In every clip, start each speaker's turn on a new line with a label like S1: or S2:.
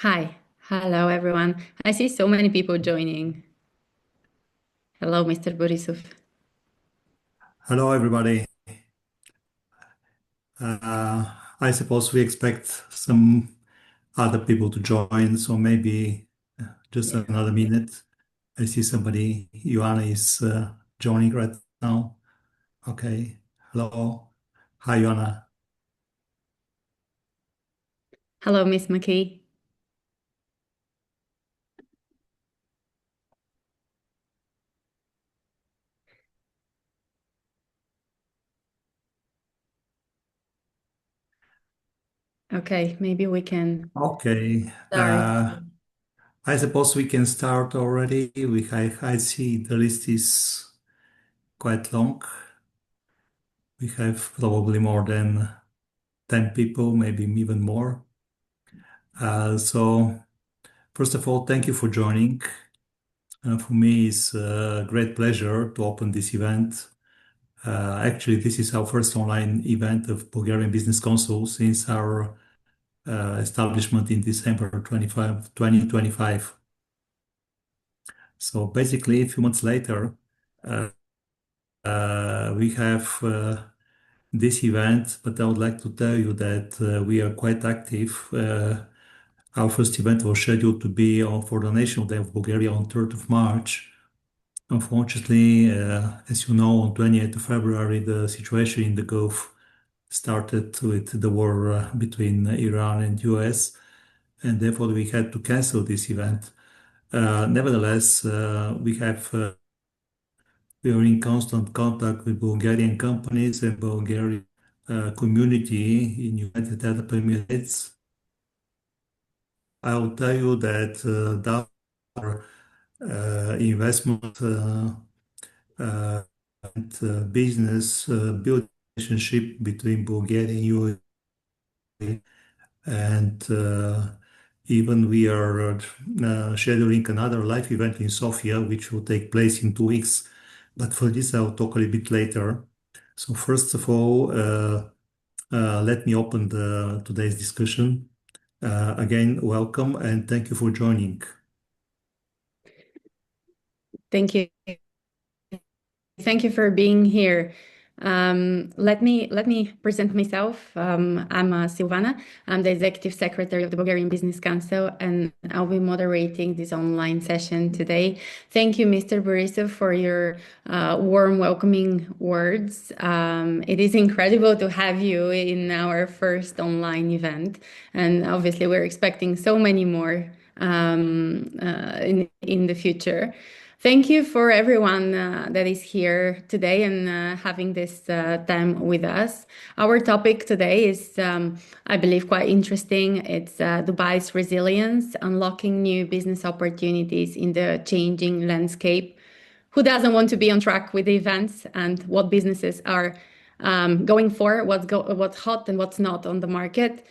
S1: Hi, hello everyone. I see so many people joining. Hello, Mr. Borissov.
S2: Hello, everybody. Uh, I suppose we expect some other people to join, so maybe just
S1: Yeah.
S2: another minute. I see somebody, Joanna is joining right now. Okay. Hello. Hi, Joanna.
S1: Hello, Miss McKee. Okay, maybe we can
S2: Okay.
S1: start.
S2: I suppose we can start already. I see the list is quite long. We have probably more than 10 people, maybe even more. So first of all, thank you for joining. For me, it's a great pleasure to open this event. Actually, this is our first online event of Bulgarian Business Council since our establishment in December 2025. So basically, a few months later, uh, we have this event, but I would like to tell you that we are quite active. Our first event was scheduled to be for the National Day of Bulgaria on 3rd of March. Unfortunately, as you know, on 28th of February, the situation in the Gulf started with the war between Iran and US, and therefore we had to cancel this event. Nevertheless, we are in constant contact with Bulgarian companies and Bulgarian community in United Arab Emirates. I will tell you that our investment uh, and business build relationship between Bulgaria and UAE, and even we are scheduling another live event in Sofia, which will take place in 2 weeks. But for this, I'll talk a little bit later. So first of all, let me open today's discussion. Again, welcome and thank you for joining.
S1: Thank you. Thank you for being here. Let me present myself. I'm Silvana. I'm the Executive Secretary of the Bulgarian Business Council, and I'll be moderating this online session today. Thank you, Mr. Borissov, for your warm welcoming words. It is incredible to have you in our first online event, and obviously we're expecting so many more in the future. Thank you for everyone that is here today and having this time with us. Our topic today is, I believe, quite interesting. It's Dubai's resilience, unlocking new business opportunities in the changing landscape. Who doesn't want to be on track with the events and what businesses are going for, what's hot and what's not on the market?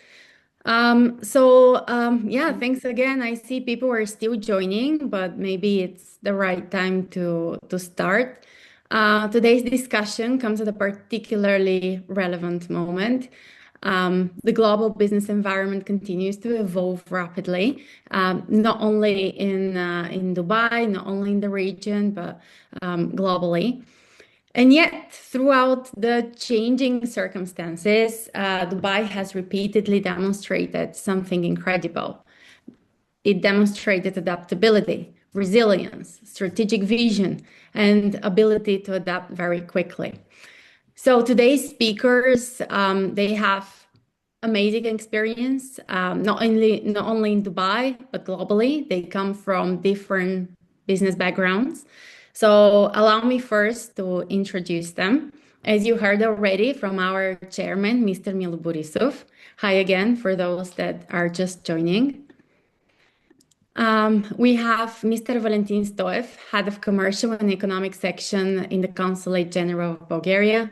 S1: Yeah, thanks again. I see people are still joining, but maybe it's the right time to start. Today's discussion comes at a particularly relevant moment. The global business environment continues to evolve rapidly, not only in Dubai, not only in the region, but globally. And yet, throughout the changing circumstances, Dubai has repeatedly demonstrated something incredible. It demonstrated adaptability, resilience, strategic vision, and ability to adapt very quickly. So today's speakers, they have amazing experience, not only in Dubai but globally. They come from different business backgrounds. So allow me first to introduce them. As you heard already from our chairman, Mr. Milo Borissov. Hi again for those that are just joining. We have Mr. Valentin Stoev, Head of Commercial and Economic Section in the Consulate General of Bulgaria.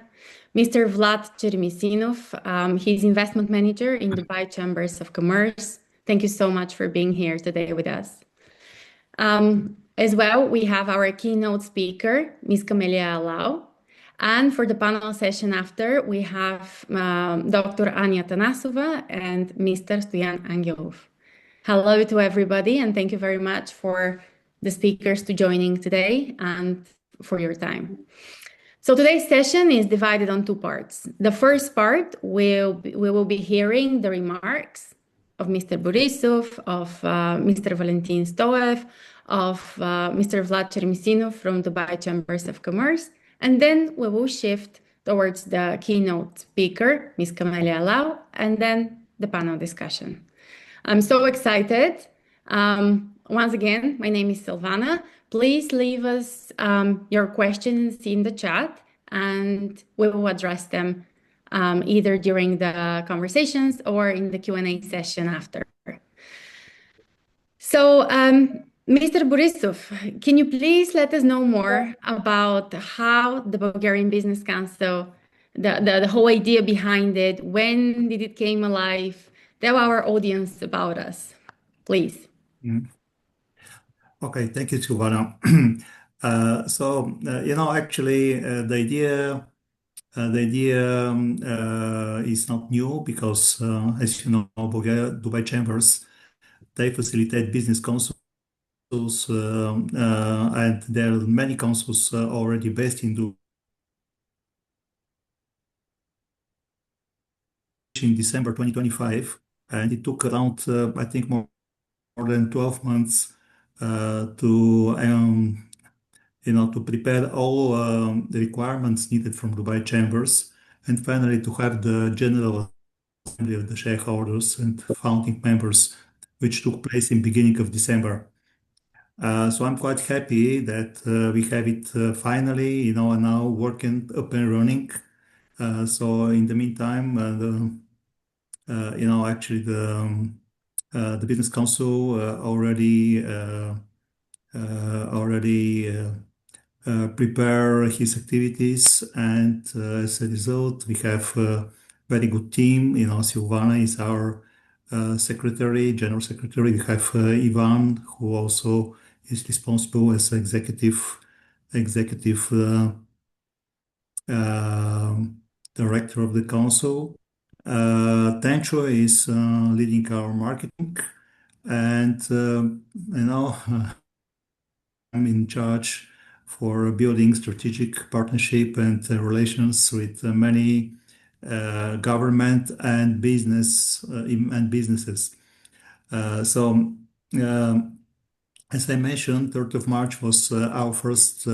S1: Mr. Vlad Cheremisinov, he's Investment Manager in Dubai Chambers of Commerce. Thank you so much for being here today with us. As well, we have our keynote speaker, Ms. Kamelia Allow. And for the panel session after, we have Dr. Anya Tanasova and Mr. Stoyan Angelov. Hello to everybody, and thank you very much for the speakers to joining today and for your time. So today's session is divided on two parts. The first part, we will be hearing the remarks of Mr. Borissov, of Mr. Valentin Stoev, of Mr. Vlad Cheremisinov from Dubai Chambers of Commerce, and then we will shift towards the keynote speaker, Ms. Kamelia Allow, and then the panel discussion. I'm so excited. Once again, my name is Silvana. Please leave us your questions in the chat and we will address them either during the conversations or in the Q&A session after. So, Mr. Borissov, can you please let us know more about how the Bulgarian Business Council, the whole idea behind it, when did it came alive? Tell our audience about us, please.
S2: Okay, thank you, Silvana. Actually, the idea is not new because, as you know, Bulgaria, Dubai Chambers, they facilitate business councils, and there are many councils already based in Dubai. In December 2025, and it took around, I think, more than 12 months to prepare all the requirements needed from Dubai Chambers, and finally to have the general assembly of the shareholders and founding members, which took place in beginning of December. So I'm quite happy that we have it finally, and now working up and running. So in the meantime, actually the Business Council already prepare his activities, and as a result, we have a very good team. Silvana is our general secretary. We have Ivan, who also is responsible as executive director of the council. Tencho is leading our marketing, and I'm in charge for building strategic partnership and relations with many government and businesses. As I mentioned, 3rd of March was our first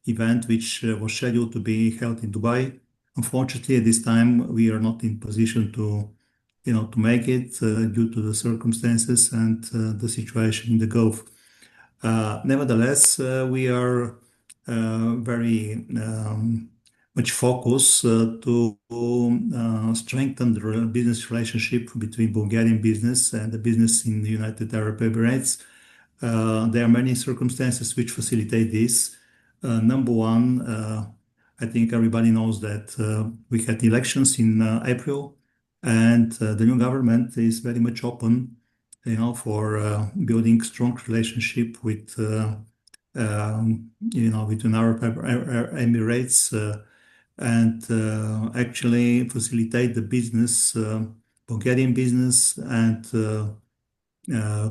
S2: event, which was scheduled to be held in Dubai. Unfortunately, at this time, we are not in position to make it due to the circumstances and the situation in the Gulf. Nevertheless, we are very much focused to strengthen the business relationship between Bulgarian business and the business in the United Arab Emirates. There are many circumstances which facilitate this. Number one, I think everybody knows that we had elections in April, and the new government is very much open, for building strong relationship with, between Arab Emirates, and actually facilitate the business, Bulgarian business, and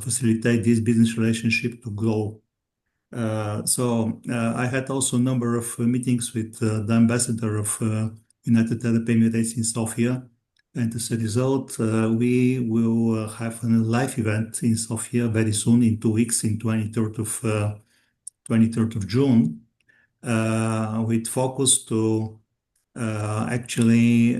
S2: facilitate this business relationship to grow. I had also a number of meetings with the ambassador of United Arab Emirates in Sofia, and as a result, we will have a live event in Sofia very soon, in 2 weeks, in 23rd of June, with focus to actually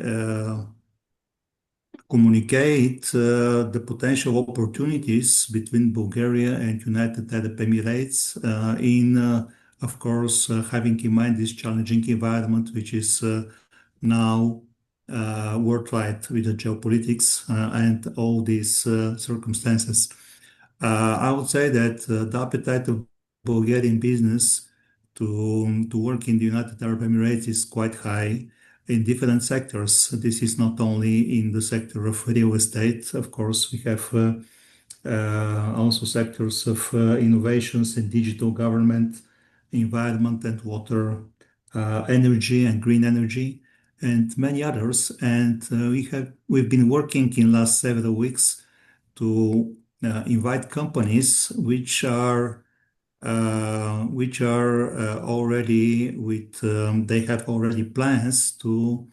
S2: communicate the potential opportunities between Bulgaria and United Arab Emirates in, of course, having in mind this challenging environment, which is now worldwide with the geopolitics and all these circumstances. I would say that the appetite of Bulgarian business to work in the United Arab Emirates is quite high in different sectors. This is not only in the sector of real estate. Of course, we have also sectors of innovations in digital government, environment and water, energy and green energy, and many others. And we've been working in last several weeks to invite companies which are already with they have already plans to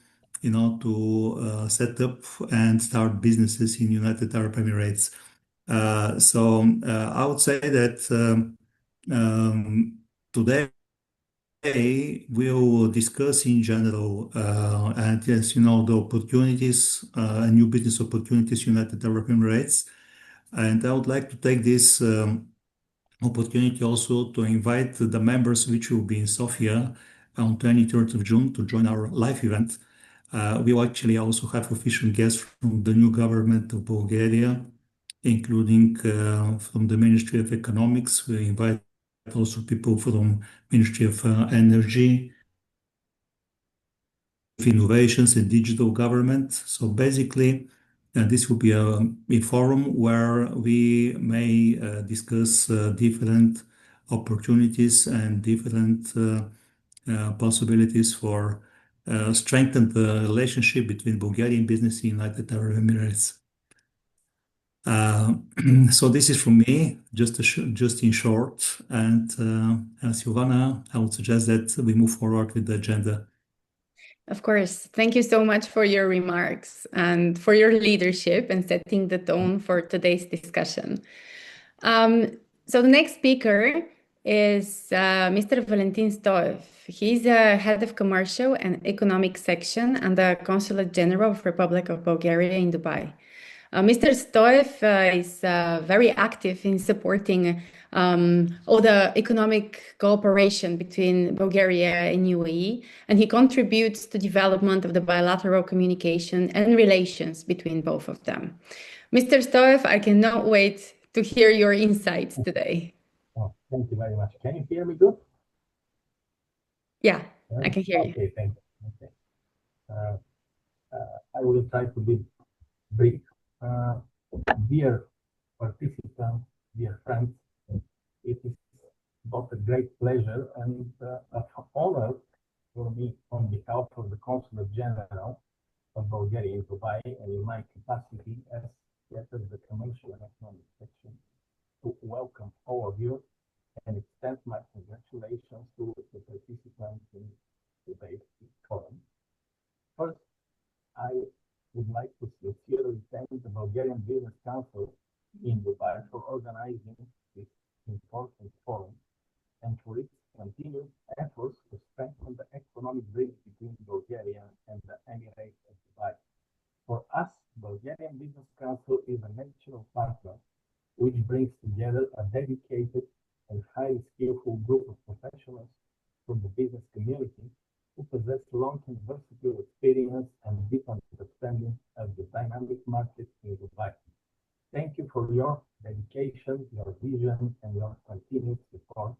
S2: set up and start businesses in United Arab Emirates. I would say that today we'll discuss in general and yes, the opportunities, new business opportunities United Arab Emirates. And I would like to take this opportunity also to invite the members which will be in Sofia on 23rd of June to join our live event. We will actually also have official guests from the new government of Bulgaria, including from the Ministry of Economics. We invite also people from Ministry of Energy, Innovations and Digital Government. So basically, this will be a forum where we may discuss different opportunities and different possibilities for strengthen the relationship between Bulgarian business and United Arab Emirates. So this is from me, just in short. And Silvana, I would suggest that we move forward with the agenda.
S1: Of course. Thank you so much for your remarks and for your leadership and setting the tone for today's discussion. So the next speaker is Mr. Valentin Stoev. He's head of commercial and economic section and the Consulate General of Republic of Bulgaria in Dubai. Mr. Stoev is very active in supporting all the economic cooperation between Bulgaria and UAE, and he contributes to development of the bilateral communication and relations between both of them. Mr. Stoev, I cannot wait to hear your insights today.
S3: Oh, thank you very much. Can you hear me good?
S1: Yeah, I can hear you.
S3: Okay, thank you. Okay. I will try to be brief. Dear participants, dear friends, it is both a great pleasure and an honor for me on behalf of the Consulate General of Bulgaria in Dubai and in my capacity as head of the Commercial and Economic Section to welcome all of you and extend my congratulations to the participants in today's forum. First, I would like to sincerely thank the Bulgarian Business Council in Dubai for organizing this important forum and for its continued efforts to strengthen the economic bridge between Bulgaria and the Emirates of Dubai. For us, Bulgarian Business Council is a natural partner which brings together a dedicated and highly skillful group of professionals from the business community who possess long and versatile experience and deep understanding of the dynamic market in Dubai. Thank you for your dedication, your vision, and your continued support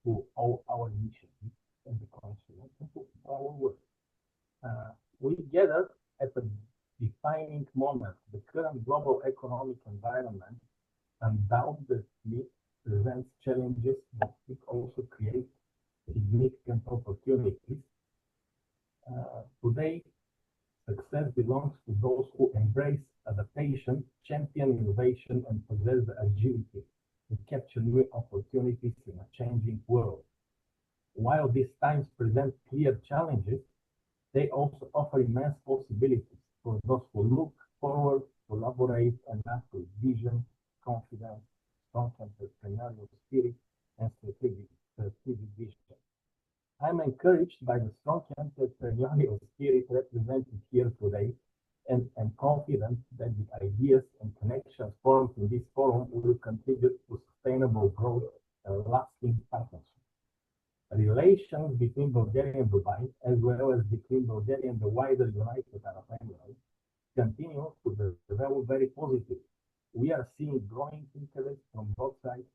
S3: to all our initiatives and the Consulate and to our work. We gather at a defining moment. The current global economic environment undoubtedly presents challenges, but it also creates significant opportunities. Today, success belongs to those who embrace adaptation, champion innovation, and possess the agility to capture new opportunities in a changing world. While these times present clear challenges, they also offer immense possibilities for those who look forward, collaborate, and act with vision, confidence, strong entrepreneurial spirit, and strategic vision. I'm encouraged by the strong entrepreneurial spirit represented here today and am confident that the ideas and connections formed in this forum will contribute to sustainable growth and lasting partnership. Relations between Bulgaria and Dubai, as well as between Bulgaria and the wider United Arab Emirates, continue to develop very positively. We are seeing growing interest from both sides,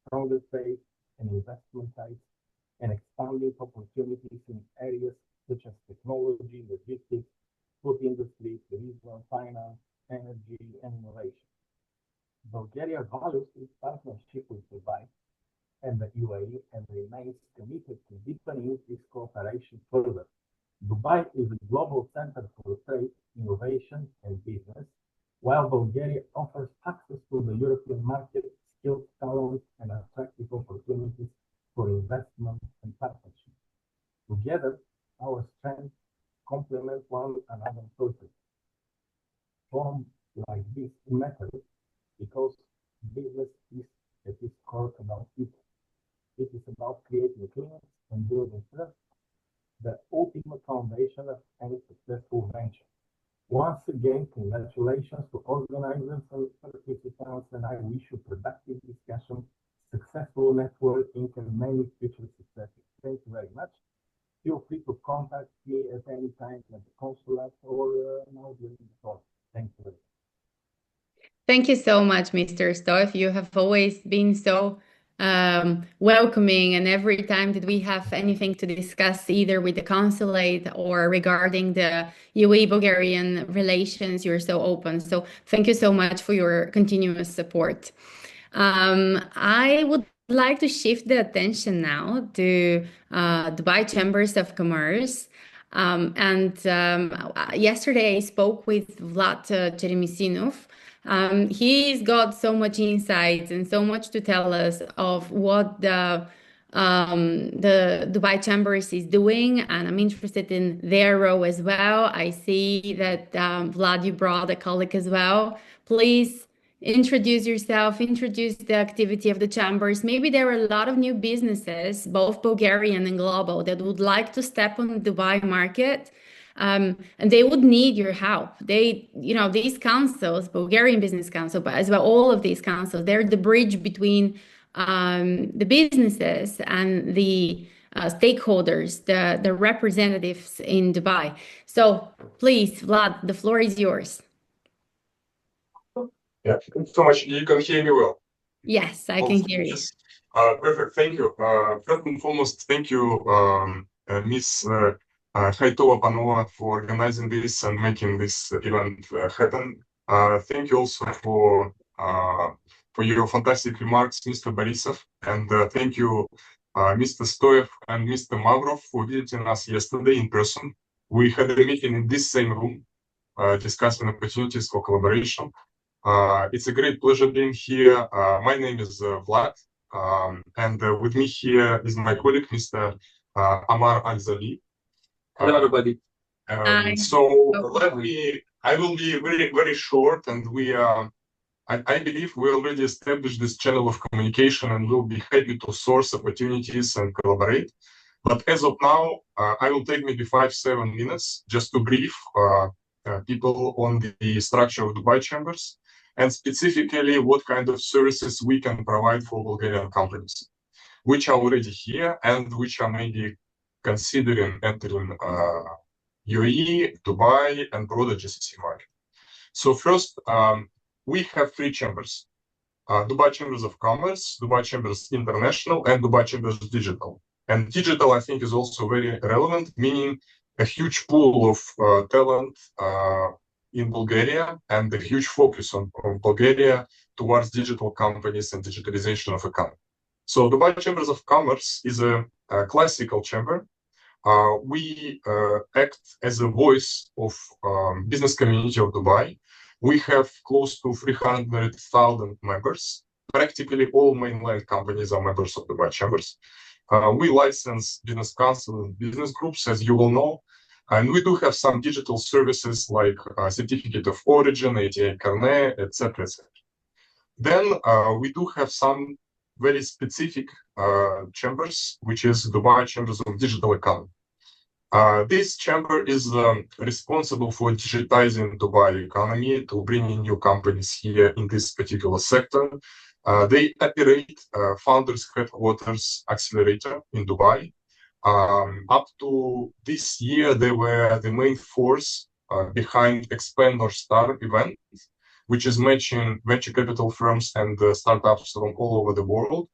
S3: stronger trade and investment sides, and expanding opportunities in areas such as technology, logistics, food industry, tourism, finance, energy, and innovation. Bulgaria values its partnership with Dubai and the UAE and remains committed to deepening this cooperation further. Dubai is a global center for trade, innovation, and business, while Bulgaria offers access to the European market, skilled talent, and attractive opportunities for investment and partnership. Together, our strengths complement one another perfectly. Forums like this matter because business is at its core about people. It is about creating clients and building trust, the ultimate foundation of any successful venture. Once again, congratulations to organizers and participants, and I wish you productive discussion, successful networking, and many future successes. Thank you very much. Feel free to contact me at any time at the Consulate or now during the talk. Thank you very much.
S1: Thank you so much, Mr. Stoev. You have always been so welcoming, and every time that we have anything to discuss, either with the Consulate or regarding the UAE Bulgarian relations, you're so open. So thank you so much for your continuous support. I would like to shift the attention now to Dubai Chambers of Commerce. Yesterday I spoke with Vlad Cheremisinov. He's got so much insights and so much to tell us of what the Dubai Chambers is doing, and I'm interested in their role as well. I see that Vlad, you brought a colleague as well. Please introduce yourself, introduce the activity of the chambers. Maybe there are a lot of new businesses, both Bulgarian and global, that would like to step on the Dubai market. And they would need your help. These councils, Bulgarian Business Council, but as well, all of these councils, they're the bridge between the businesses and the stakeholders, the representatives in Dubai. So please, Vlad, the floor is yours.
S4: Yeah, thank you so much. You can hear me well.
S1: Yes, I can hear you.
S4: Perfect. Thank you. First and foremost, thank you, Miss Haitova Panova, for organizing this and making this event happen. Thank you also for your fantastic remarks, Mr. Borissov, and thank you, Mr. Stoev and Mr. Mavrov, for visiting us yesterday in person. We had a meeting in this same room, discussing opportunities for collaboration. It's a great pleasure being here. My name is Vlad, and with me here is my colleague, Mr. Amar Al-Zali.
S5: Hello, everybody.
S4: I will be very, very short, and I believe we already established this channel of communication and we'll be happy to source opportunities and collaborate. But as of now, I will take maybe 5-7 minutes just to brief people on the structure of Dubai Chambers and specifically what kind of services we can provide for Bulgarian companies, which are already here and which are maybe considering entering UAE, Dubai, and broader GCC market. So first, we have 3 chambers: Dubai Chambers of Commerce, Dubai Chambers International, and Dubai Chambers Digital. And digital, I think, is also very relevant, meaning a huge pool of talent in Bulgaria and a huge focus on Bulgaria towards digital companies and digitalization of economy. So Dubai Chambers of Commerce is a classical chamber. We act as a voice of business community of Dubai. We have close to 300,000 members. Practically all mainland companies are members of Dubai Chambers. We license business council and business groups, as you will know, and we do have some digital services like certificate of origin, ATA Carnet, etc., etc. Then we do have some very specific chambers, which is Dubai Chambers of Digital Economy. This chamber is responsible for digitizing Dubai economy, to bringing new companies here in this particular sector. They operate Founders Headquarters Accelerator in Dubai. Up to this year, they were the main force behind Expand or Start event, which is matching venture capital firms and startups from all over the world.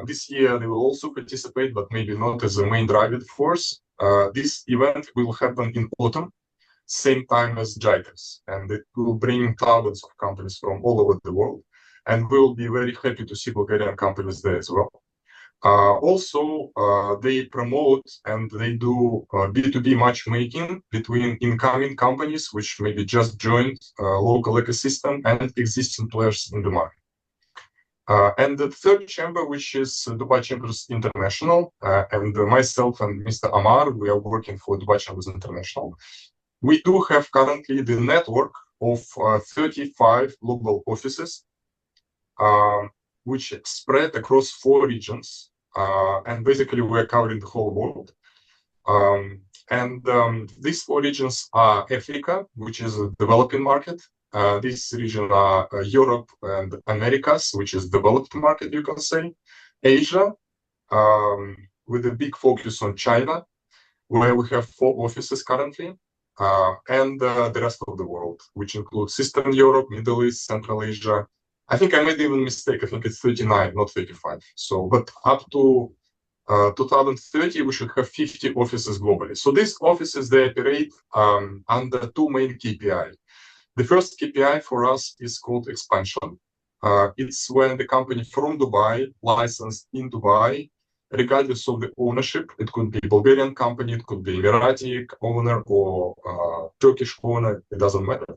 S4: This year, they will also participate, but maybe not as a main driving force. This event will happen in autumn, same time as JITEX, and it will bring thousands of companies from all over the world. And we will be very happy to see Bulgarian companies there as well. Also, they promote and they do B2B matchmaking between incoming companies, which maybe just joined local ecosystem, and existing players in the market. And the third chamber, which is Dubai Chambers International, and myself and Mr. Amar, we are working for Dubai Chambers International. We do have currently the network of 35 global offices, which spread across 4 regions. And basically, we're covering the whole world. These 4 regions are Africa, which is a developing market. This region are Europe and Americas, which is developed market, you can say. Asia, with a big focus on China, where we have 4 offices currently, and the rest of the world, which includes Eastern Europe, Middle East, Central Asia. I think I made even a mistake. I think it's 39, not 35. So, but up to 2030, we should have 50 offices globally. So these offices, they operate under 2 main KPI. The first KPI for us is called expansion. It's when the company from Dubai, licensed in Dubai, regardless of the ownership, it could be a Bulgarian company, it could be Emirati owner or Turkish owner, it doesn't matter.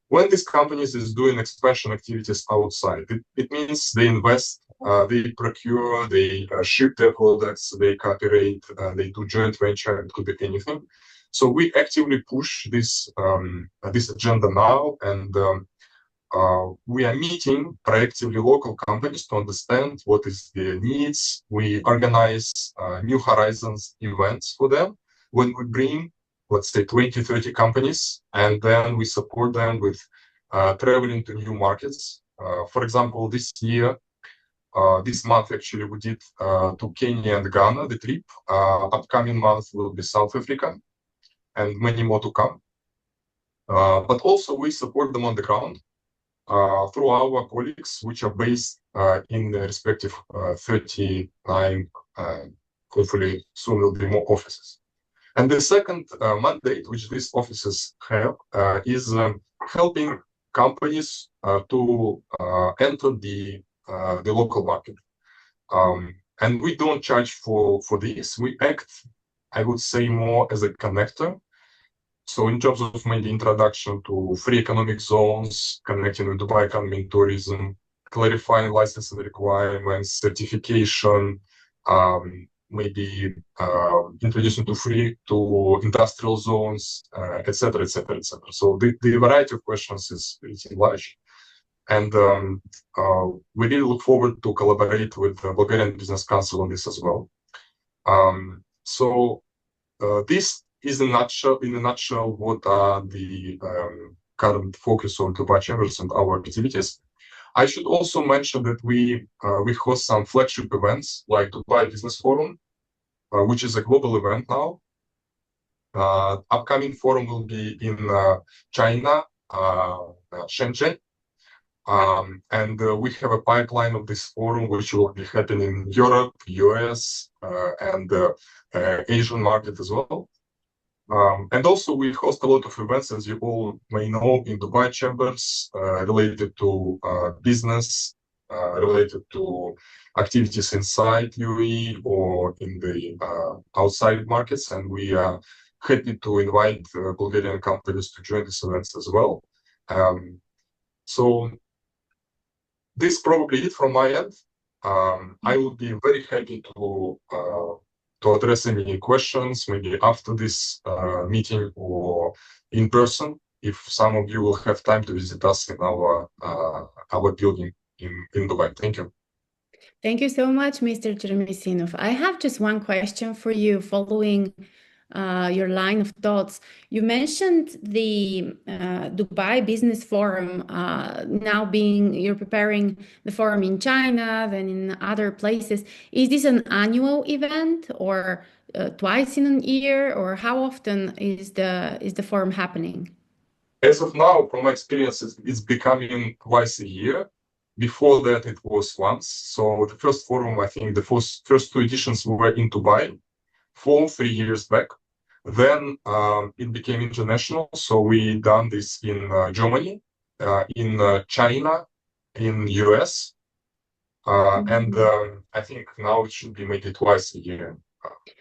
S4: When this company is doing expansion activities outside, it means they invest, they procure, they ship their products, they cooperate, they do joint venture, it could be anything. So we actively push this this agenda now, and we are meeting proactively local companies to understand what is their needs. We organize New Horizons events for them when we bring, let's say, 20, 30 companies, and then we support them with traveling to new markets. For example, this year, this month actually, we did to Kenya and Ghana, the trip. Upcoming month will be South Africa, and many more to come. But also we support them on the ground through our colleagues, which are based in the respective 39, hopefully soon will be more offices. And the second mandate which these offices have is helping companies to enter the local market. And we don't charge for this. We act, I would say, more as a connector. So in terms of maybe introduction to free economic zones, connecting with Dubai economy and tourism, clarifying licensing requirements, certification, maybe introducing to industrial zones, etc., etc., etc. So the variety of questions is pretty large. And we really look forward to collaborate with the Bulgarian Business Council on this as well. This is in a nutshell what are the current focus on Dubai Chambers and our activities. I should also mention that we host some flagship events like Dubai Business Forum, which is a global event now. Upcoming forum will be in China, Shenzhen. And we have a pipeline of this forum which will be happening in Europe, US, and Asian market as well. And also we host a lot of events, as you all may know, in Dubai Chambers, related to business, related to activities inside UAE or in the outside markets. And we are happy to invite Bulgarian companies to join these events as well. So this is probably it from my end. I would be very happy to address any questions, maybe after this meeting or in person, if some of you will have time to visit us in our building in Dubai. Thank you.
S1: Thank you so much, Mr. Cheremisinov. I have just one question for you following your line of thoughts. You mentioned the Dubai Business Forum you're preparing the forum in China, then in other places. Is this an annual event or twice in a year, or how often is the forum happening?
S4: As of now, from my experience, it's becoming twice a year. Before that, it was once. So the first forum, I think the first 2 editions were in Dubai, 3 years back. Then it became international. So we done this in Germany, in China, in US. And I think now it should be maybe twice a year.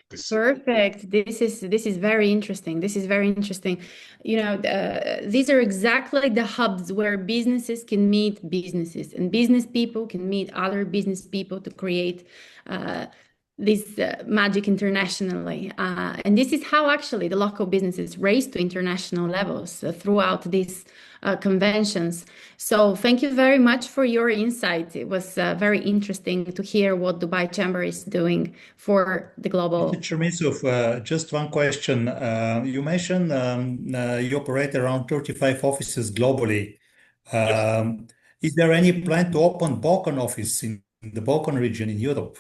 S4: this.
S1: Perfect. This is very interesting. This is very interesting. These are exactly the hubs where businesses can meet businesses, and business people can meet other business people to create this magic internationally. And this is how actually the local businesses raise to international levels throughout these conventions. So thank you very much for your insight. It was very interesting to hear what Dubai Chamber is doing for the global.
S2: Mr. Cheremisinov, just one question. You mentioned you operate around 35 offices globally. Is there any plan to open Balkan office in the Balkan region in Europe?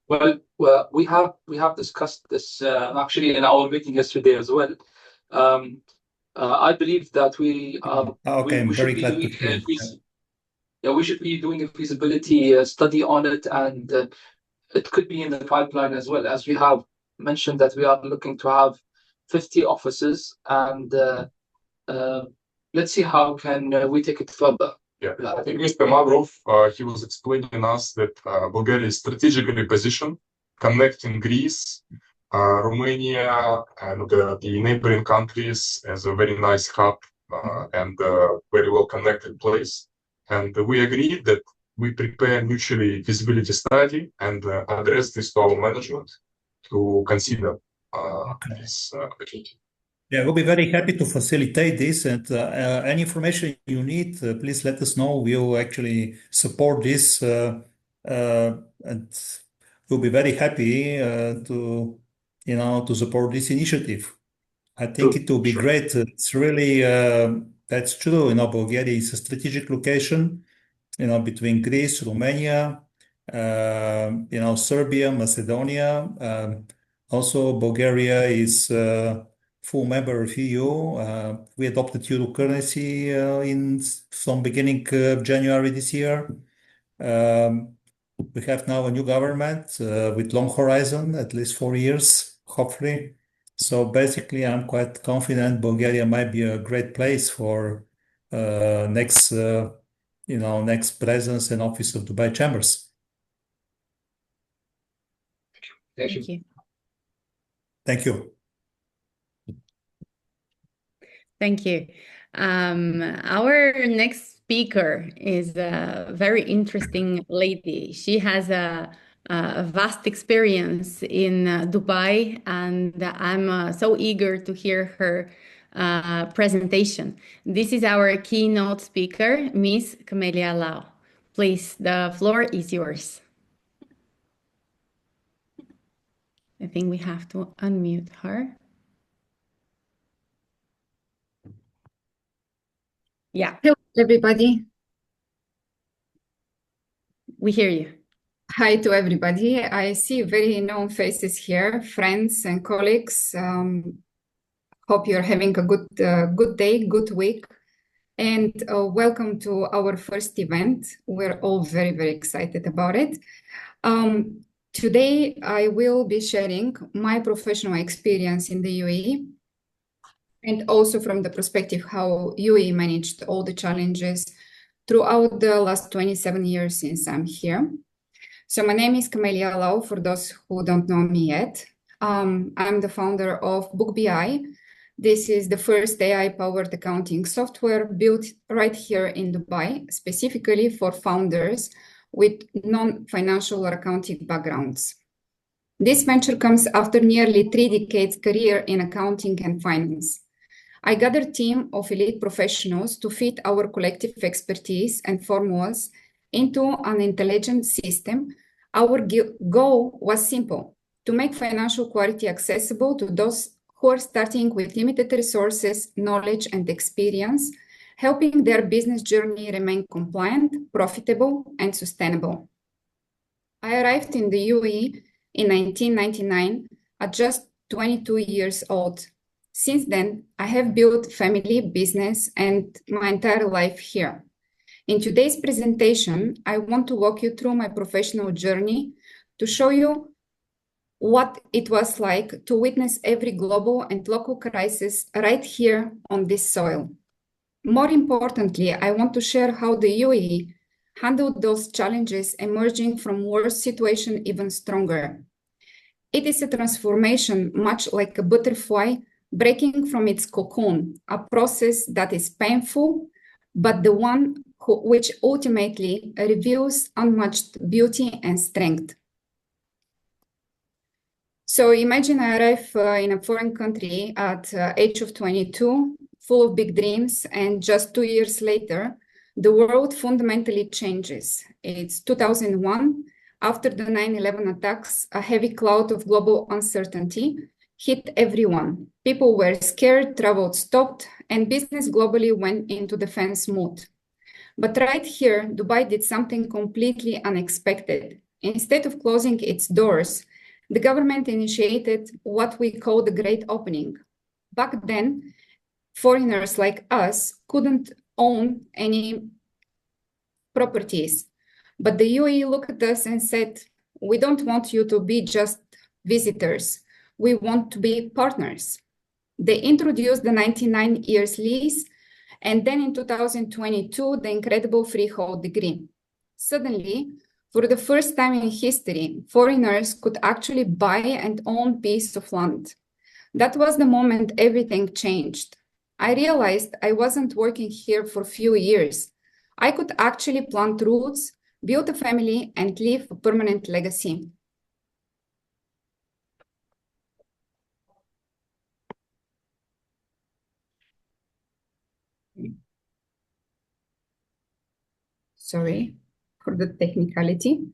S5: Well, we have discussed this actually in our meeting yesterday as well. I believe that we
S2: I'm very glad to hear.
S5: We should be doing a feasibility study on it, and it could be in the pipeline as well, as we have mentioned that we are looking to have 50 offices, and let's see how can we take it further.
S4: Yeah, I think Mr. Mavrov, he was explaining us that Bulgaria is strategically positioned, connecting Greece, Romania, and the neighboring countries as a very nice hub and very well connected place. And we agreed that we prepare mutually feasibility study and address this to our management to consider this opportunity.
S2: Yeah, we'll be very happy to facilitate this, and any information you need, please let us know. We'll actually support this, and we'll be very happy to support this initiative. I think it will be great. It's really that's true. Bulgaria is a strategic location, between Greece, Romania, Serbia, Macedonia. Also, Bulgaria is full member of EU. We adopted euro currency in some beginning of January this year. We have now a new government with long horizon, at least 4 years, hopefully. So basically, I'm quite confident Bulgaria might be a great place for next presence and office of Dubai Chambers.
S5: Thank you.
S2: Thank you.
S1: Thank you. Our next speaker is a very interesting lady. She has a vast experience in Dubai, and I'm so eager to hear her presentation. This is our keynote speaker, Ms. Kamelia Allow. Please, the floor is yours. I think we have to unmute her. Yeah.
S6: Hello, everybody.
S1: We hear you.
S6: Hi to everybody. I see very known faces here, friends and colleagues. Hope you're having a good day, good week, and welcome to our first event. We're all very, very excited about it. Today, I will be sharing my professional experience in the UAE, and also from the perspective how UAE managed all the challenges throughout the last 27 years since I'm here. So my name is Kamelia Allow, for those who don't know me yet. I'm the founder of BookBI. This is the first AI-powered accounting software built right here in Dubai, specifically for founders with non-financial or accounting backgrounds. This venture comes after nearly 3 decades career in accounting and finance. I gathered a team of elite professionals to fit our collective expertise and formulas into an intelligent system. Our goal was simple: to make financial quality accessible to those who are starting with limited resources, knowledge, and experience, helping their business journey remain compliant, profitable, and sustainable. I arrived in the UAE in 1999 at just 22 years old. Since then, I have built family, business, and my entire life here. In today's presentation, I want to walk you through my professional journey to show you what it was like to witness every global and local crisis right here on this soil. More importantly, I want to share how the UAE handled those challenges, emerging from worse situation even stronger. It is a transformation much like a butterfly breaking from its cocoon, a process that is painful, but the one which ultimately reveals unmatched beauty and strength. So imagine I arrive in a foreign country at age of 22, full of big dreams, and just 2 years later, the world fundamentally changes. It's 2001. After the 9/11 attacks, a heavy cloud of global uncertainty hit everyone. People were scared, travel stopped, and business globally went into defense mode. But right here, Dubai did something completely unexpected. Instead of closing its doors, the government initiated what we call the Great Opening. Back then, foreigners like us couldn't own any properties. But the UAE looked at us and said, we don't want you to be just visitors. We want to be partners. They introduced the 99 years lease, and then in 2022, the incredible freehold degree. Suddenly, for the first time in history, foreigners could actually buy and own piece of land. That was the moment everything changed. I realized I wasn't working here for a few years. I could actually plant roots, build a family, and leave a permanent legacy. Sorry for the technicality.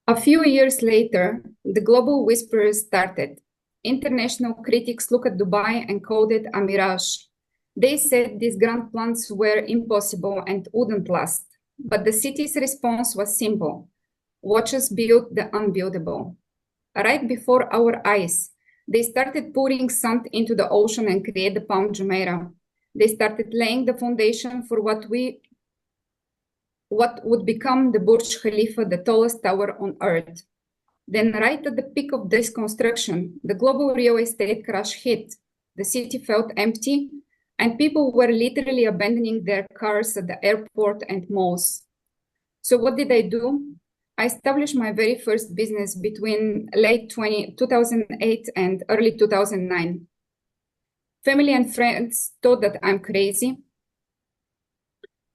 S6: A few years later, the global whispers started. International critics looked at Dubai and called it a mirage. They said these grand plans were impossible and wouldn't last. But the city's response was simple. Watch us build the unbuildable. Right before our eyes, they started pouring sand into the ocean and create the Palm Jumeirah. They started laying the foundation for what would become the Burj Khalifa, the tallest tower on earth. Then right at the peak of this construction, the global real estate crash hit. The city felt empty, and people were literally abandoning their cars at the airport and malls. So what did I do? I established my very first business between late 2008 and early 2009. Family and friends thought that I'm crazy.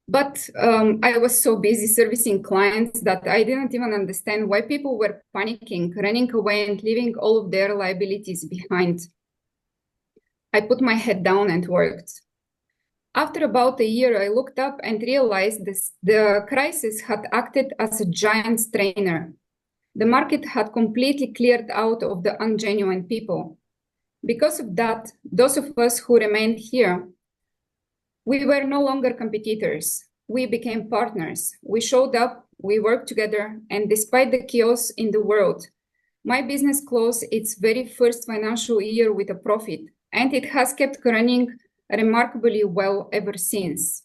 S6: But I was so busy servicing clients that I didn't even understand why people were panicking, running away, and leaving all of their liabilities behind. I put my head down and worked. After about a year, I looked up and realized the crisis had acted as a giant strainer. The market had completely cleared out of the ungenuine people. Because of that, those of us who remained here, we were no longer competitors. We became partners. We showed up, we worked together, and despite the chaos in the world, my business closed its very first financial year with a profit, and it has kept running remarkably well ever since.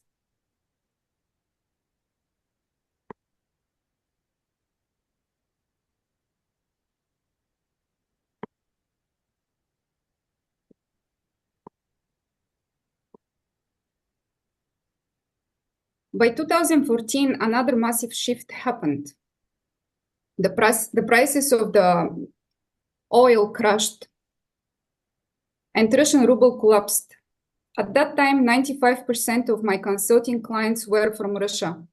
S6: By 2014, another massive shift happened. The prices of the oil crashed, and Russian ruble collapsed. At that time, 95% of my consulting clients were from Russia.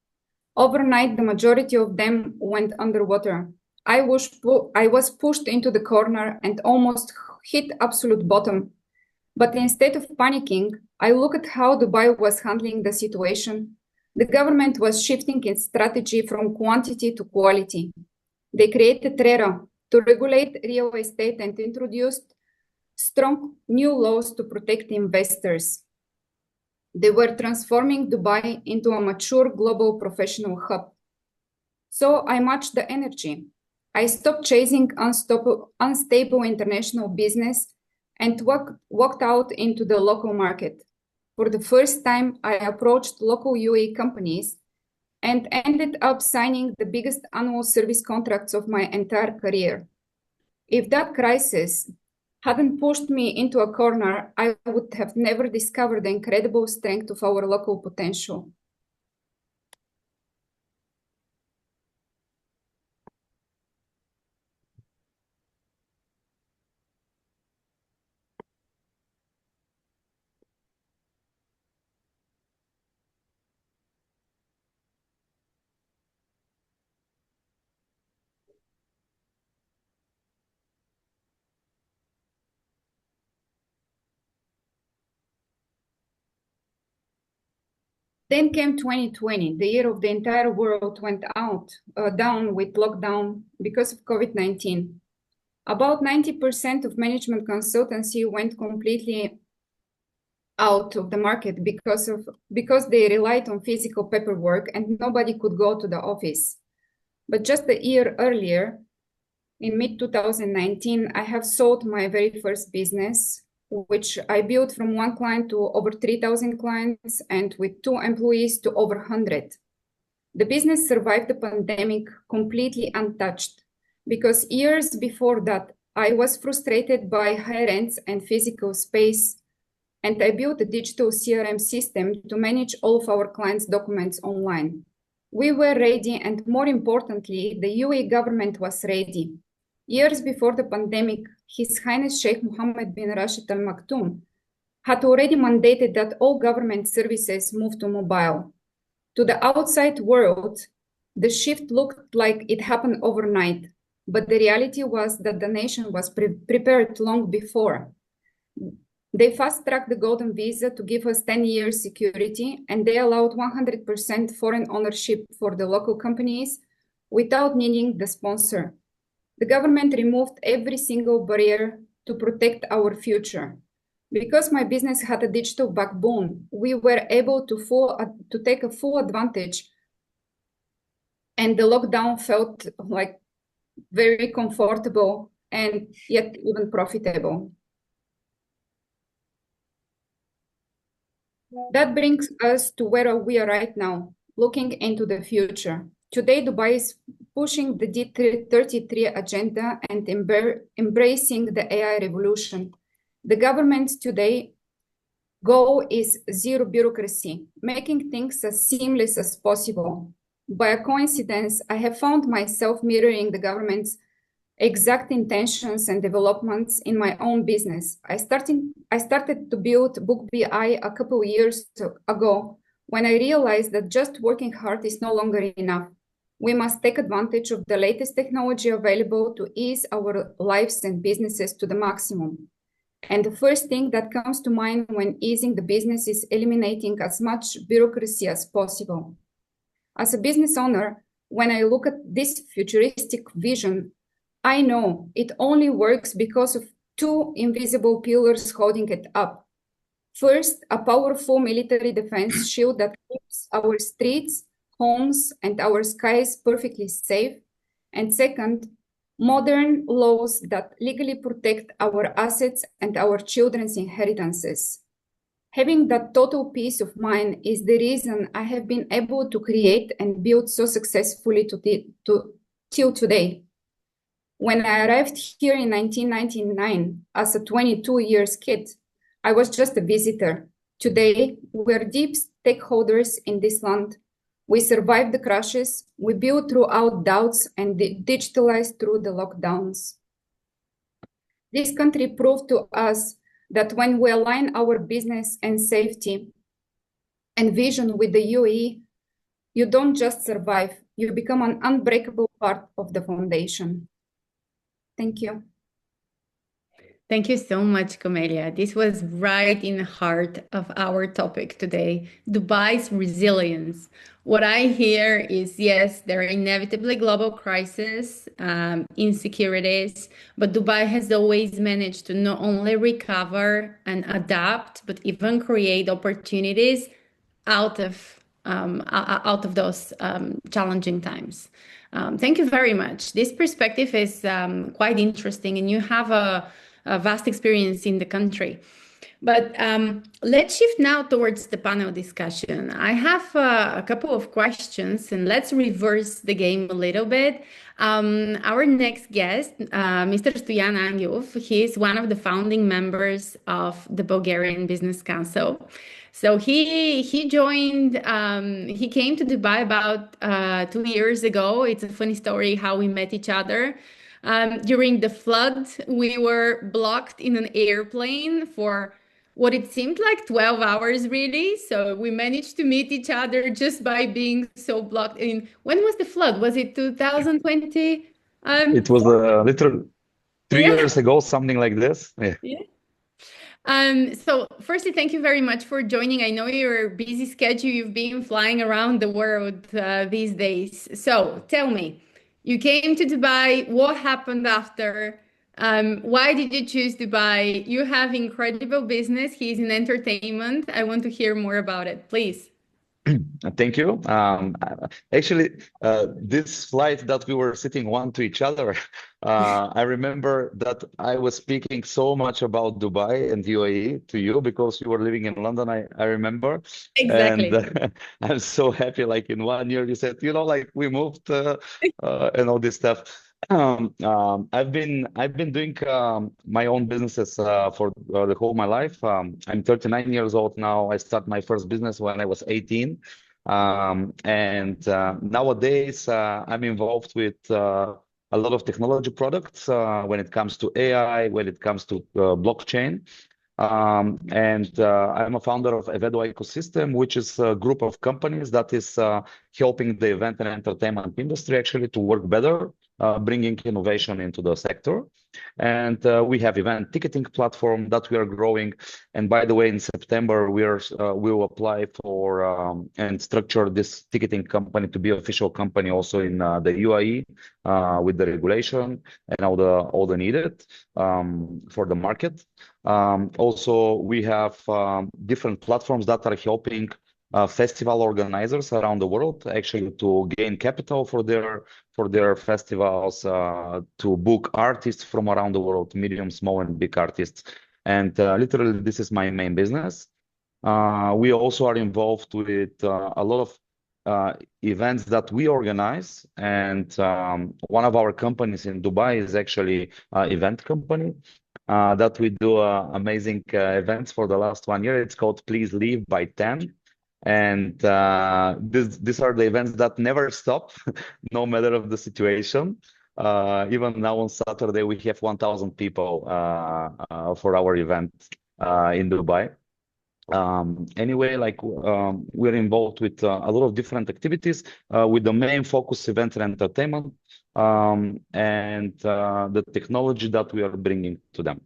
S6: Overnight, the majority of them went underwater. I was pushed into the corner and almost hit absolute bottom. But instead of panicking, I looked at how Dubai was handling the situation. The government was shifting its strategy from quantity to quality. They created RERA to regulate real estate and introduced strong new laws to protect investors. They were transforming Dubai into a mature global professional hub. So I matched the energy. I stopped chasing unstable international business and walked out into the local market. For the first time, I approached local UAE companies and ended up signing the biggest annual service contracts of my entire career. If that crisis hadn't pushed me into a corner, I would have never discovered the incredible strength of our local potential. Then came 2020, the year of the entire world went down with lockdown because of COVID-19. About 90% of management consultancy went completely out of the market because they relied on physical paperwork and nobody could go to the office. But just a year earlier, in mid-2019, I have sold my very first business, which I built from one client to over 3,000 clients and with 2 employees to over 100. The business survived the pandemic completely untouched because years before that, I was frustrated by high rents and physical space, and I built a digital CRM system to manage all of our clients' documents online. We were ready, and more importantly, the UAE government was ready. Years before the pandemic, His Highness Sheikh Mohammed bin Rashid Al Maktoum had already mandated that all government services move to mobile. To the outside world, the shift looked like it happened overnight, but the reality was that the nation was prepared long before. They fast-tracked the golden visa to give us 10 years security, and they allowed 100% foreign ownership for the local companies without needing the sponsor. The government removed every single barrier to protect our future. Because my business had a digital backbone, we were able to take a full advantage, and the lockdown felt like very comfortable and yet even profitable. That brings us to where we are right now, looking into the future. Today, Dubai is pushing the D33 agenda and embracing the AI revolution. The government's today goal is zero bureaucracy, making things as seamless as possible. By a coincidence, I have found myself mirroring the government's exact intentions and developments in my own business. I started to build BookBI a couple of years ago when I realized that just working hard is no longer enough. We must take advantage of the latest technology available to ease our lives and businesses to the maximum. And the first thing that comes to mind when easing the business is eliminating as much bureaucracy as possible. As a business owner, when I look at this futuristic vision, I know it only works because of 2 invisible pillars holding it up. First, a powerful military defense shield that keeps our streets, homes, and our skies perfectly safe. And second, modern laws that legally protect our assets and our children's inheritances. Having that total peace of mind is the reason I have been able to create and build so successfully till today. When I arrived here in 1999 as a 22 years kid, I was just a visitor. Today, we're deep stakeholders in this land. We survived the crashes, we built throughout doubts, and digitalized through the lockdowns. This country proved to us that when we align our business and safety and vision with the UAE, you don't just survive, you become an unbreakable part of the foundation. Thank you.
S1: Thank you so much, Kamelia. This was right in the heart of our topic today, Dubai's resilience. What I hear is, yes, there are inevitably global crises, insecurities, but Dubai has always managed to not only recover and adapt, but even create opportunities out of those challenging times. Thank you very much. This perspective is quite interesting, and you have a vast experience in the country. But let's shift now towards the panel discussion. I have a couple of questions, and let's reverse the game a little bit. Our next guest, Mr. Stoyan Angyov, he is one of the founding members of the Bulgarian Business Council. So he joined, he came to Dubai about 2 years ago. It's a funny story how we met each other. During the flood, we were blocked in an airplane for what it seemed like 12 hours, really. So we managed to meet each other just by being so blocked in. When was the flood? Was it 2020?
S7: It was literally 3 years ago, something like this. Yeah.
S1: So firstly, thank you very much for joining. I know your busy schedule. You've been flying around the world these days. So tell me, you came to Dubai. What happened after? Why did you choose Dubai? You have incredible business. He's in entertainment. I want to hear more about it, please.
S7: Thank you. Actually, this flight that we were sitting one to each other, I remember that I was speaking so much about Dubai and UAE to you because you were living in London, I remember. And
S1: Exactly.
S7: I'm so happy, like in 1 year, you said, like we moved and all this stuff. I've been doing my own businesses for the whole my life. I'm 39 years old now. I started my first business when I was 18. And nowadays I'm involved with a lot of technology products when it comes to AI, when it comes to blockchain. And I'm a founder of Evedo Ecosystem, which is a group of companies that is helping the event and entertainment industry actually to work better, bringing innovation into the sector. And we have event ticketing platform that we are growing. And by the way, in September, we will apply for and structure this ticketing company to be an official company also in the UAE with the regulation and all the needed for the market. Also, we have different platforms that are helping festival organizers around the world actually to gain capital for their festivals, to book artists from around the world, medium, small, and big artists. And literally, this is my main business. We also are involved with a lot of events that we organize. And one of our companies in Dubai is actually an event company that we do amazing events for the last 1 year. It's called Please Leave by 10. And these are the events that never stop, no matter of the situation. Even now on Saturday, we have 1,000 people for our event in Dubai. Anyway, like we're involved with a lot of different activities with the main focus event and entertainment and the technology that we are bringing to them.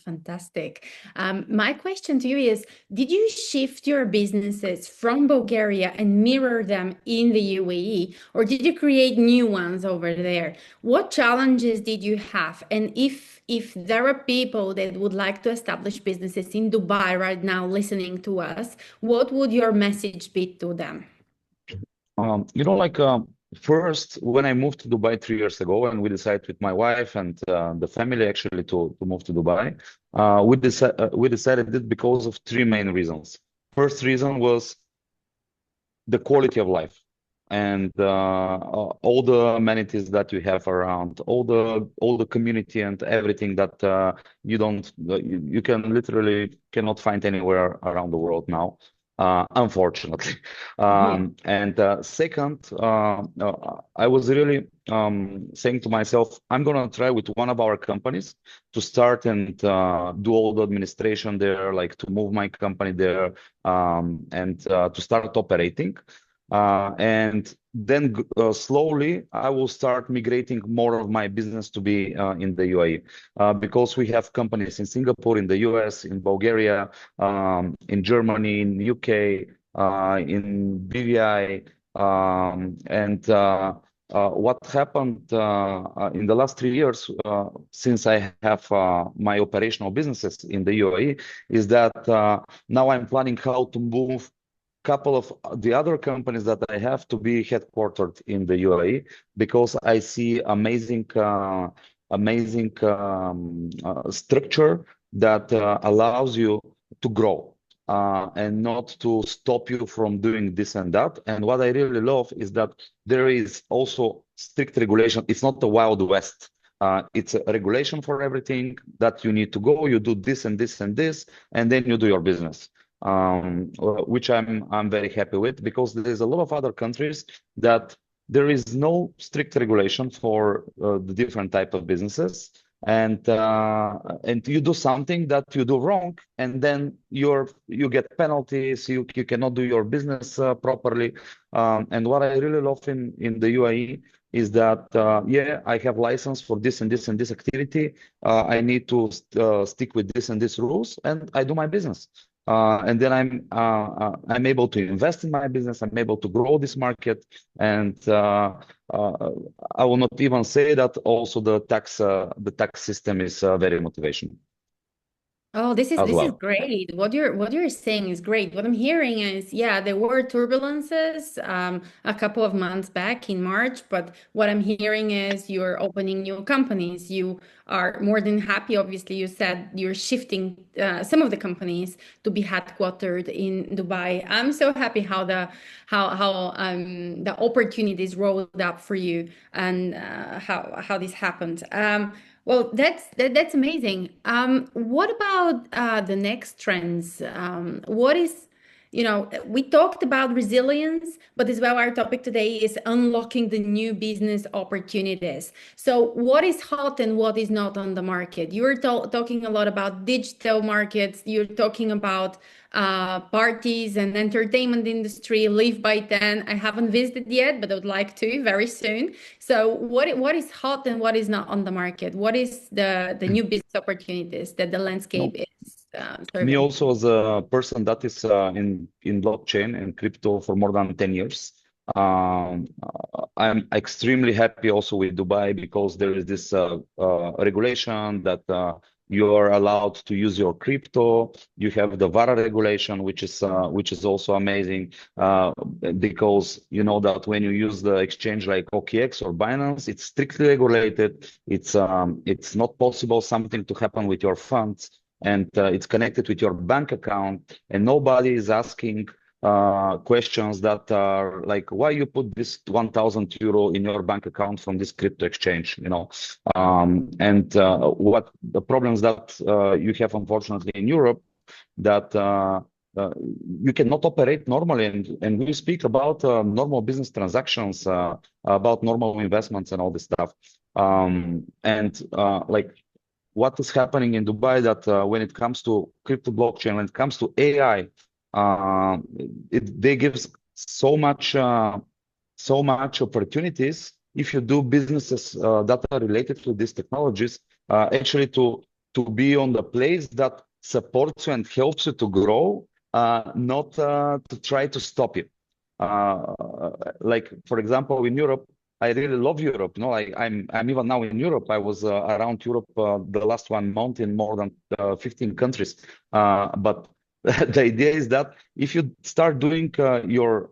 S1: Fantastic. My question to you is, did you shift your businesses from Bulgaria and mirror them in the UAE, or did you create new ones over there? What challenges did you have? And if there are people that would like to establish businesses in Dubai right now listening to us, what would your message be to them?
S7: First, when I moved to Dubai 3 years ago, and we decided with my wife and the family actually to move to Dubai, we decided it because of three main reasons. First reason was the quality of life and all the amenities that you have around, all the community and everything that you can literally cannot find anywhere around the world now. Unfortunately. And second, I was really saying to myself, I'm going to try with one of our companies to start and do all the administration there, like to move my company there and to start operating. And then slowly, I will start migrating more of my business to be in the UAE because we have companies in Singapore, in the US, in Bulgaria, in Germany, in UK, in BVI. And what happened in the last 3 years since I have my operational businesses in the UAE is that now I'm planning how to move couple of the other companies that I have to be headquartered in the UAE because I see amazing structure that allows you to grow and not to stop you from doing this and that. And what I really love is that there is also strict regulation. It's not the Wild West. It's a regulation for everything that you need to go. You do this and this and this, and then you do your business. Which I'm very happy with because there's a lot of other countries that there is no strict regulation for the different type of businesses, and you do something that you do wrong, and then you get penalties. You cannot do your business properly. And what I really love in the UAE is that, yeah, I have license for this and this and this activity. I need to stick with this and this rules, and I do my business. And then I'm able to invest in my business. I'm able to grow this market, and I will not even say that also the tax system is very motivational
S1: Oh, this is
S7: as well.
S1: great. What you're saying is great. What I'm hearing is, yeah, there were turbulences a couple of months back in March, but what I'm hearing is you're opening new companies. You are more than happy. Obviously, you said you're shifting some of the companies to be headquartered in Dubai. I'm so happy how the opportunities rolled up for you and how this happened. Well, that's amazing. What about the next trends? What is, we talked about resilience, but as well, our topic today is unlocking the new business opportunities. So, what is hot and what is not on the market? You're talking a lot about digital markets. You're talking about parties and entertainment industry, Live by 10. I haven't visited yet, but I would like to very soon. So what is hot and what is not on the market? What is the new business opportunities that the landscape is
S7: Me
S1: serving?
S7: also as a person that is in blockchain and crypto for more than 10 years. I'm extremely happy also with Dubai because there is this regulation that you are allowed to use your crypto. You have the VARA regulation, which is also amazing because you know that when you use the exchange like OKX or Binance, it's strictly regulated. It's not possible something to happen with your funds, and it's connected with your bank account, and nobody is asking questions that are like, why you put this 1,000 euro in your bank account from this crypto exchange, and what the problems that you have, unfortunately, in Europe, that you cannot operate normally. And we speak about normal business transactions, about normal investments and all this stuff. Like what is happening in Dubai, that when it comes to crypto blockchain, when it comes to AI, they give so much opportunities if you do businesses that are related to these technologies, actually to be on the place that supports you and helps you to grow, not to try to stop you. Like for example, in Europe, I really love Europe. I'm even now in Europe. I was around Europe the last 1 month in more than 15 countries. But the idea is that if you start doing your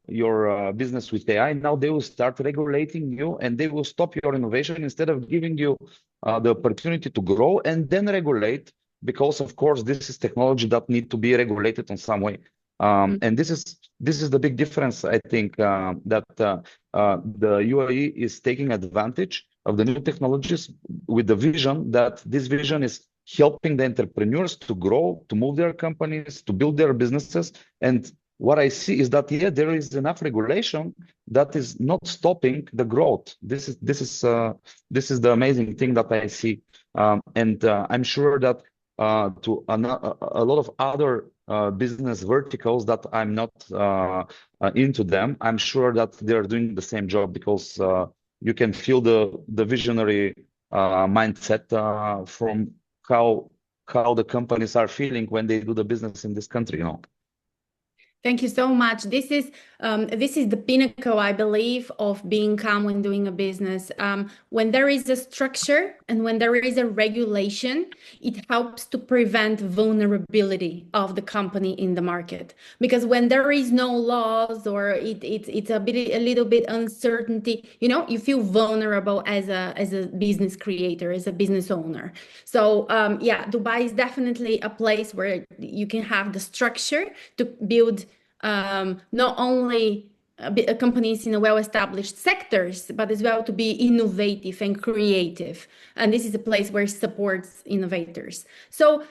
S7: business with AI, now they will start regulating you and they will stop your innovation instead of giving you the opportunity to grow and then regulate, because of course this is technology that need to be regulated in some way. And this is the big difference, I think, that the UAE is taking advantage of the new technologies with the vision that this vision is helping the entrepreneurs to grow, to move their companies, to build their businesses. And what I see is that, yeah, there is enough regulation that is not stopping the growth. This is the amazing thing that I see. And I'm sure that to a lot of other business verticals that I'm not into them, I'm sure that they're doing the same job, because you can feel the visionary mindset from how the companies are feeling when they do the business in this country,
S1: Thank you so much. This is the pinnacle, I believe, of being calm when doing a business. When there is a structure and when there is a regulation, it helps to prevent vulnerability of the company in the market. Because when there is no laws, or it's a little bit uncertainty, you feel vulnerable as a business creator, as a business owner. So yeah, Dubai is definitely a place where you can have the structure to build not only companies in a well-established sectors, but as well to be innovative and creative. And this is a place where it supports innovators. So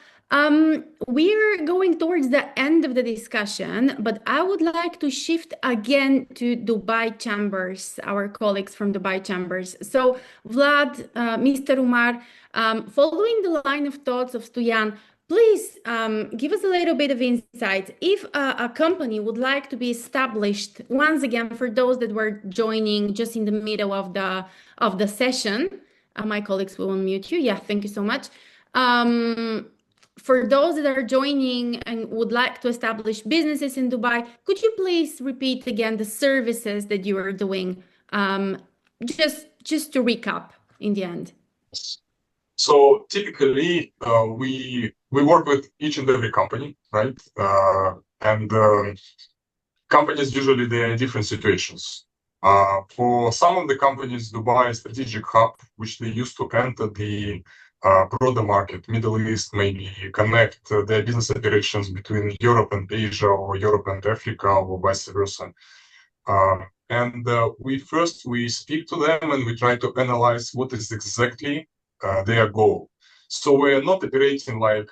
S1: we're going towards the end of the discussion, but I would like to shift again to Dubai Chambers, our colleagues from Dubai Chambers. So Vlad, Mr. Umar, following the line of thoughts of Stoyan, please give us a little bit of insight. If a company would like to be established, once again, for those that were joining just in the middle of the session, my colleagues will unmute you. Yeah, thank you so much. For those that are joining and would like to establish businesses in Dubai, could you please repeat again the services that you are doing? Just to recap in the end.
S4: So typically, we work with each and every company, right? And companies usually they're in different situations. For some of the companies, Dubai is a strategic hub, which they used to enter the broader market, Middle East, maybe connect their business operations between Europe and Asia, or Europe and Africa, or vice versa. And we speak to them and we try to analyze what is exactly their goal. So we're not operating like,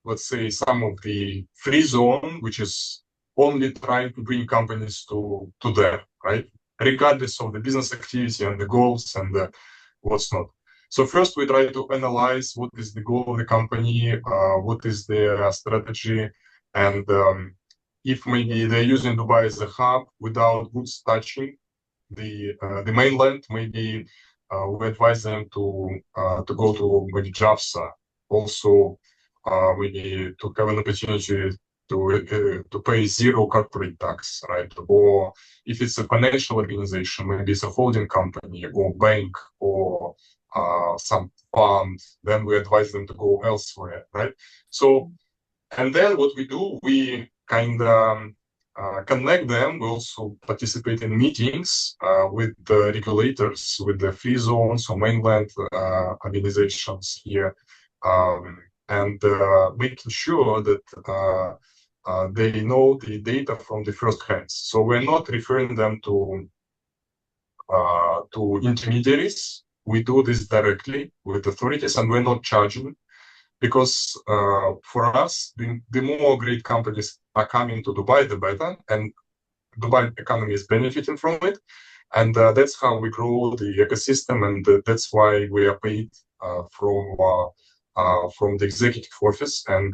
S4: let's say, some of the free zone, which is only trying to bring companies to there, right? Regardless of the business activity and the goals and what's not. So first we try to analyze what is the goal of the company, what is their strategy, and if maybe they're using Dubai as a hub without goods touching the mainland, maybe we advise them to go to maybe JAFSA, also maybe to have an opportunity to pay zero corporate tax, right? Or if it's a financial organization, maybe it's a holding company or bank or some fund, then we advise them to go elsewhere, right? So, and then what we do, we kind of connect them. We also participate in meetings with the regulators, with the free zones or mainland organizations here, and making sure that they know the data from the first hands. So we're not referring them to intermediaries. We do this directly with authorities, and we're not charging, because for us, the more great companies are coming to Dubai, the better, and Dubai economy is benefiting from it, and that's how we grow the ecosystem, and that's why we are paid from the executive office and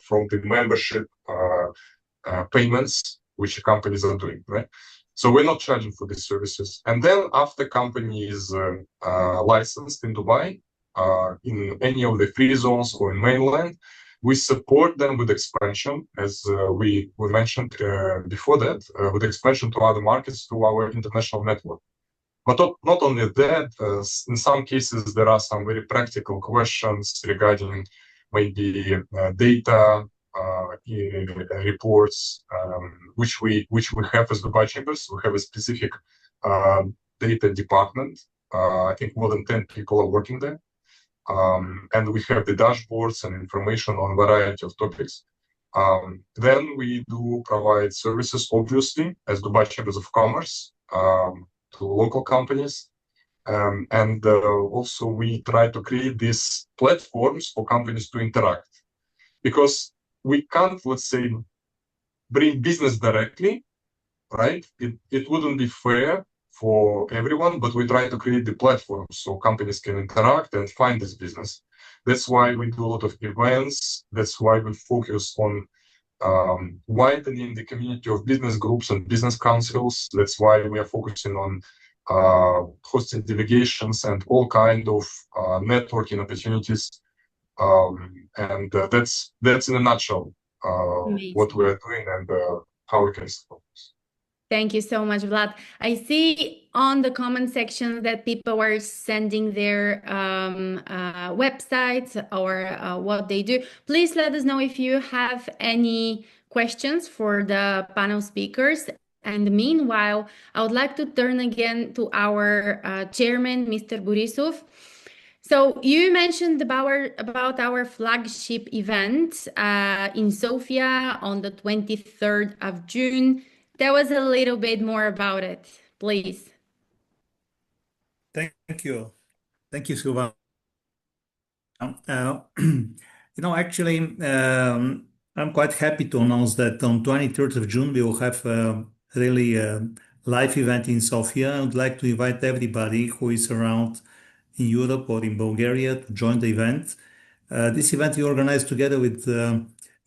S4: from the membership payments which companies are doing, right? So we're not charging for these services. And then after company is licensed in Dubai, in any of the free zones or in mainland, we support them with expansion, as we mentioned before that, with expansion to other markets through our international network. But not only that, in some cases, there are some very practical questions regarding maybe data, reports, which we have as Dubai Chambers. We have a specific data department. I think more than 10 people are working there. And we have the dashboards and information on a variety of topics. Then we do provide services, obviously, as Dubai Chambers of Commerce to local companies. And also we try to create these platforms for companies to interact. Because we can't, let's say, bring business directly, right? It wouldn't be fair for everyone, but we try to create the platform so companies can interact and find this business. That's why we do a lot of events. That's why we focus on widening the community of business groups and business councils. That's why we are focusing on hosting delegations and all kind of networking opportunities. And that's in a nutshell what we are doing and how we can support.
S1: Thank you so much, Vlad. I see on the comment section that people are sending their websites or what they do. Please let us know if you have any questions for the panel speakers. And meanwhile, I would like to turn again to our chairman, Mr. Borissov. So you mentioned about our flagship event in Sofia on the 23rd of June. Tell us a little bit more about it, please.
S2: Thank you. Thank you, Silva. Actually, I'm quite happy to announce that on 23rd of June, we will have really a live event in Sofia. I would like to invite everybody who is around in Europe or in Bulgaria to join the event. This event we organized together with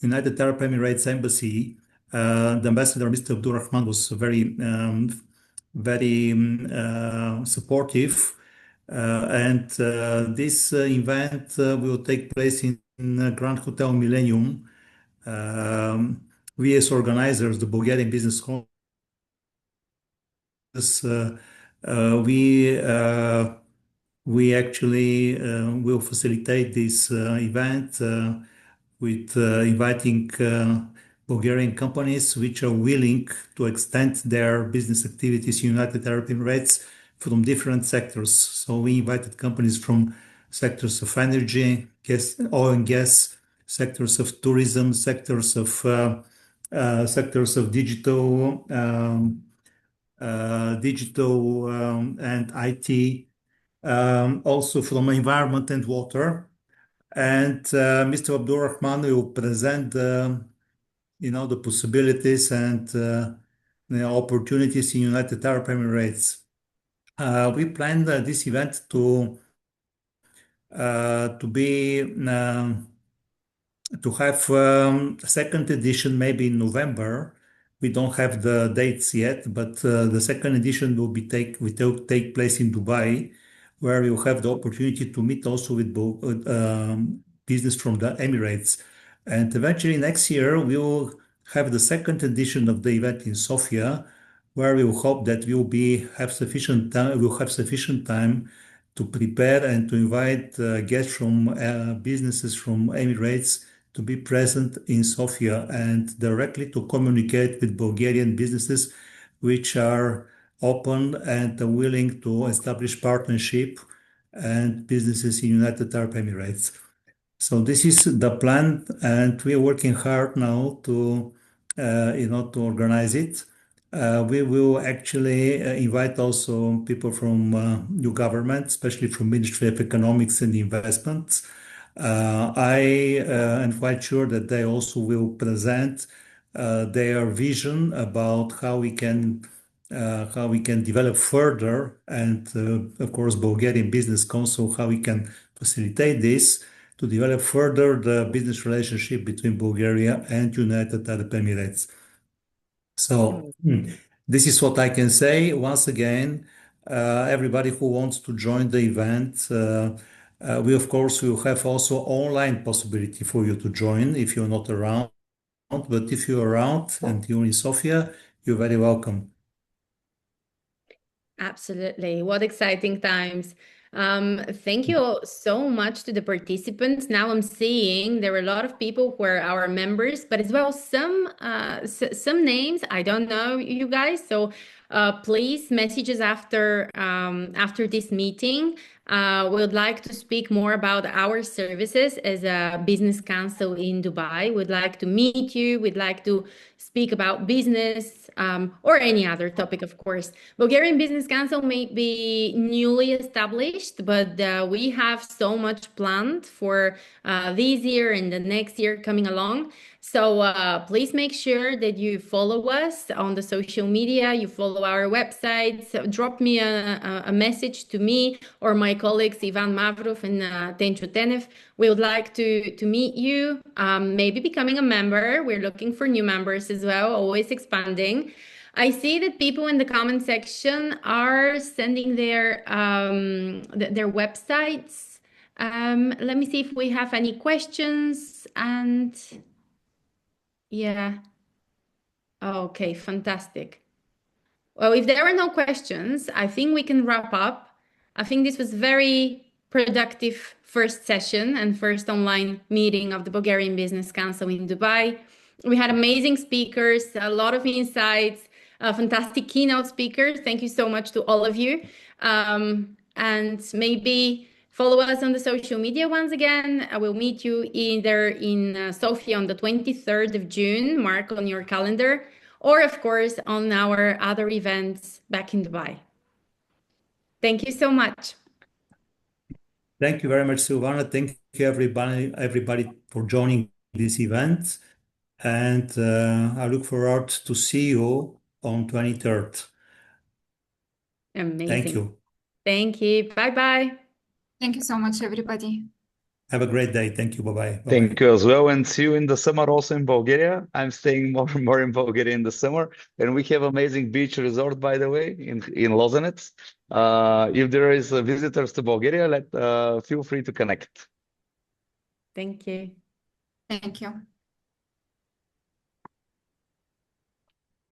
S2: United Arab Emirates Embassy. The ambassador, Mr. Abdulrahman, was very supportive. And this event will take place in Grand Hotel Millennium. We as organizers, the Bulgarian Business Council, we actually will facilitate this event with inviting Bulgarian companies which are willing to extend their business activities in United Arab Emirates from different sectors. So we invited companies from sectors of energy, oil and gas, sectors of tourism, sectors of digital, and IT, also from environment and water. And Mr. Abdulrahman will present, the possibilities and the opportunities in United Arab Emirates. We planned this event to have a second edition maybe in November. We don't have the dates yet, but the second edition will take place in Dubai, where you'll have the opportunity to meet also with business from the Emirates. And eventually next year, we will have the second edition of the event in Sofia, where we will hope that we'll have sufficient time to prepare and to invite guests from businesses from Emirates to be present in Sofia and directly to communicate with Bulgarian businesses which are open and willing to establish partnership and businesses in United Arab Emirates. So this is the plan, and we are working hard now to organize it. We will actually invite also people from new government, especially from Ministry of Economics and Investments. I am quite sure that they also will present their vision about how we can develop further, and of course, Bulgarian Business Council, how we can facilitate this to develop further the business relationship between Bulgaria and United Arab Emirates. So this is what I can say. Once again, everybody who wants to join the event, we of course will have also online possibility for you to join if you're not around. But if you're around and you're in Sofia, you're very welcome.
S1: Absolutely. What exciting times. Thank you so much to the participants. Now I'm seeing there are a lot of people who are our members, but as well some names I don't know you guys. So please message us after this meeting. We would like to speak more about our services as a business council in Dubai. We'd like to meet you. We'd like to speak about business or any other topic, of course. Bulgarian Business Council may be newly established, but we have so much planned for this year and the next year coming along. So please make sure that you follow us on the social media, you follow our websites, drop me a message to me or my colleagues Ivan Mavrov and Tencho Tenev. We would like to meet you, maybe becoming a member. We're looking for new members as well, always expanding. I see that people in the comment section are sending their websites. Let me see if we have any questions. And yeah. Okay, fantastic. Well, if there are no questions, I think we can wrap up. I think this was very productive first session and first online meeting of the Bulgarian Business Council in Dubai. We had amazing speakers, a lot of insights, a fantastic keynote speakers. Thank you so much to all of you. And maybe follow us on the social media once again. I will meet you either in Sofia on the 23rd of June, mark on your calendar, or of course on our other events back in Dubai. Thank you so much.
S2: Thank you very much, Silvana. Thank you everybody for joining this event. And I look forward to see you on 23rd.
S1: Amazing.
S2: Thank you.
S1: Thank you. Bye-bye.
S6: Thank you so much, everybody.
S2: Have a great day. Thank you. Bye-bye.
S7: Thank you as well, and see you in the summer also in Bulgaria. I'm staying more and more in Bulgaria in the summer, and we have amazing beach resort, by the way, in Lozanets. If there is visitors to Bulgaria, feel free to connect.
S1: Thank you.
S6: Thank you.